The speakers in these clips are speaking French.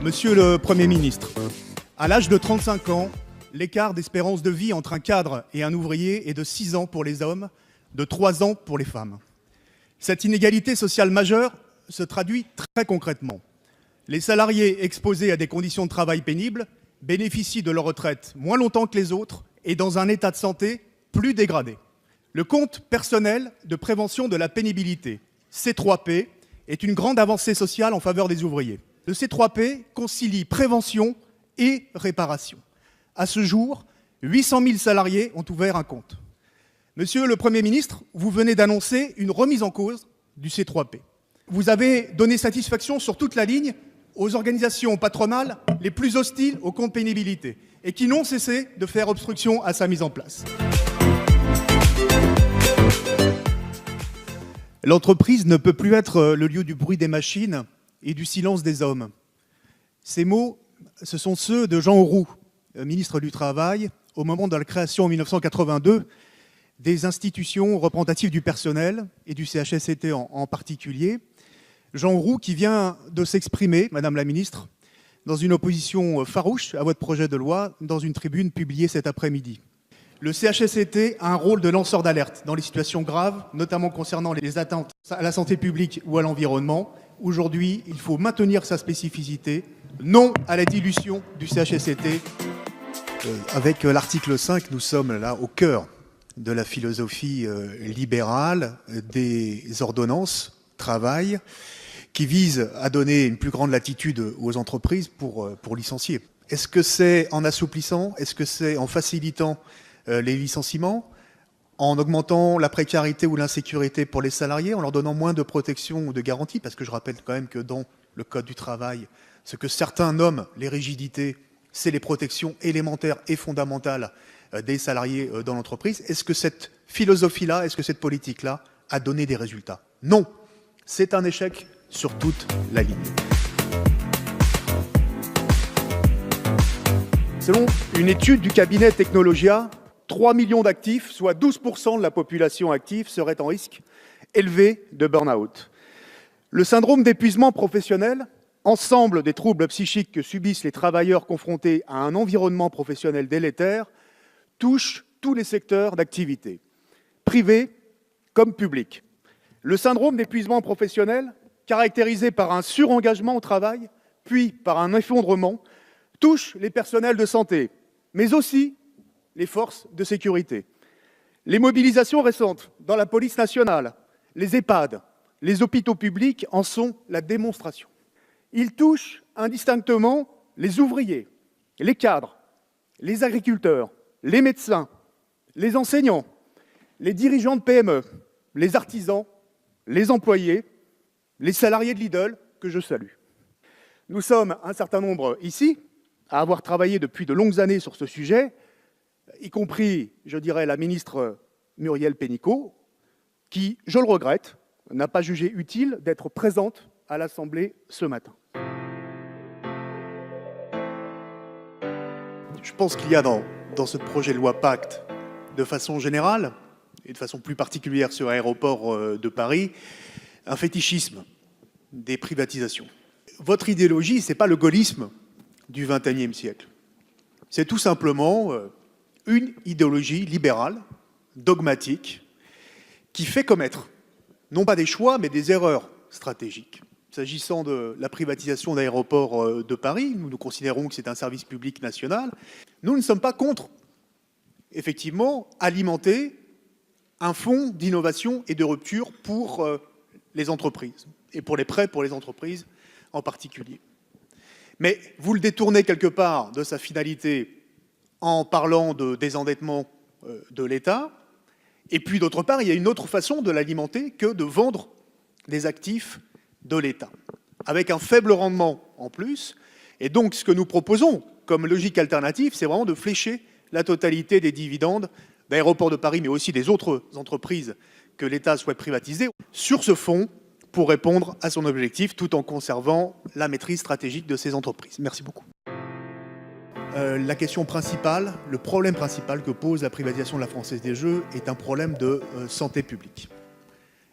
Monsieur le Premier ministre, à l'âge de 35 ans, l'écart d'espérance de vie entre un cadre et un ouvrier est de 6 ans pour les hommes, de 3 ans pour les femmes. Cette inégalité sociale majeure se traduit très concrètement. Les salariés exposés à des conditions de travail pénibles bénéficient de leur retraite moins longtemps que les autres et dans un état de santé plus dégradé. Le compte personnel de prévention de la pénibilité, C3P, est une grande avancée sociale en faveur des ouvriers. Le C3P concilie prévention et réparation. À ce jour, 800 000 salariés ont ouvert un compte. Monsieur le Premier ministre, vous venez d'annoncer une remise en cause du C3P. Vous avez donné satisfaction sur toute la ligne aux organisations patronales les plus hostiles au compte pénibilité et qui n'ont cessé de faire obstruction à sa mise en place. L'entreprise ne peut plus être le lieu du bruit des machines et du silence des hommes. Ces mots, ce sont ceux de Jean Auroux, ministre du Travail, au moment de la création en 1982 des institutions représentatives du personnel et du CHSCT en particulier. Jean Auroux qui vient de s'exprimer, Madame la Ministre, dans une opposition farouche à votre projet de loi dans une tribune publiée cet après-midi. Le CHSCT a un rôle de lanceur d'alerte dans les situations graves, notamment concernant les atteintes à la santé publique ou à l'environnement. Aujourd'hui, il faut maintenir sa spécificité, non à la dilution du CHSCT. Avec l'article 5, nous sommes là au cœur de la philosophie libérale des ordonnances travail qui vise à donner une plus grande latitude aux entreprises pour licencier. Est-ce que c'est en assouplissant? Est-ce que c'est en facilitant les licenciements, en augmentant la précarité ou l'insécurité pour les salariés, en leur donnant moins de protection ou de garantie? Parce que je rappelle quand même que dans le Code du travail, ce que certains nomment les rigidités, c'est les protections élémentaires et fondamentales des salariés dans l'entreprise. Est-ce que cette philosophie-là, est-ce que cette politique-là a donné des résultats? Non, c'est un échec sur toute la ligne. Selon une étude du cabinet Technologia, 3 millions d'actifs, soit 12% de la population active, seraient en risque élevé de burn-out. Le syndrome d'épuisement professionnel, ensemble des troubles psychiques que subissent les travailleurs confrontés à un environnement professionnel délétère, touche tous les secteurs d'activité, privés comme publics. Le syndrome d'épuisement professionnel, caractérisé par un surengagement au travail, puis par un effondrement, touche les personnels de santé, mais aussi les forces de sécurité. Les mobilisations récentes dans la police nationale, les EHPAD, les hôpitaux publics en sont la démonstration. Ils touchent indistinctement les ouvriers, les cadres, les agriculteurs, les médecins, les enseignants, les dirigeants de PME, les artisans, les employés, les salariés de Lidl, que je salue. Nous sommes un certain nombre ici à avoir travaillé depuis de longues années sur ce sujet, y compris, je dirais, la ministre Muriel Pénicaud, qui, je le regrette, n'a pas jugé utile d'être présente à l'Assemblée ce matin. Je pense qu'il y a dans ce projet de loi Pacte, de façon générale, et de façon plus particulière sur l'aéroport de Paris, un fétichisme des privatisations. Votre idéologie, ce n'est pas le gaullisme du XXIe siècle. C'est tout simplement une idéologie libérale, dogmatique, qui fait commettre, non pas des choix, mais des erreurs stratégiques. S'agissant de la privatisation d'aéroports de Paris, nous considérons que c'est un service public national. Nous ne sommes pas contre, effectivement, alimenter un fonds d'innovation et de rupture pour les entreprises, et pour les prêts pour les entreprises en particulier. Mais vous le détournez quelque part de sa finalité en parlant de désendettement de l'État, et puis d'autre part, il y a une autre façon de l'alimenter que de vendre des actifs de l'État, avec un faible rendement en plus. Et donc, ce que nous proposons comme logique alternative, c'est vraiment de flécher la totalité des dividendes d'Aéroports de Paris, mais aussi des autres entreprises que l'État souhaite privatiser, sur ce fonds pour répondre à son objectif, tout en conservant la maîtrise stratégique de ces entreprises. Merci beaucoup. La question principale, le problème principal que pose la privatisation de la Française des Jeux est un problème de santé publique.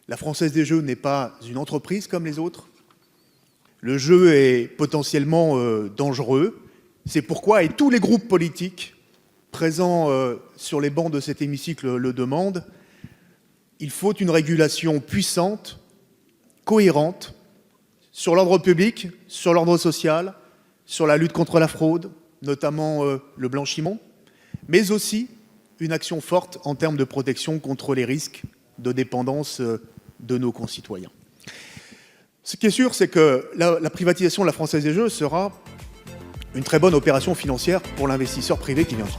La Française des Jeux n'est pas une entreprise comme les autres. Le jeu est potentiellement dangereux. C'est pourquoi, et tous les groupes politiques présents sur les bancs de cet hémicycle le demandent, il faut une régulation puissante, cohérente, sur l'ordre public, sur l'ordre social, sur la lutte contre la fraude, notamment le blanchiment, mais aussi une action forte en termes de protection contre les risques de dépendance de nos concitoyens. Ce qui est sûr, c'est que la privatisation de la Française des Jeux sera une très bonne opération financière pour l'investisseur privé qui viendra.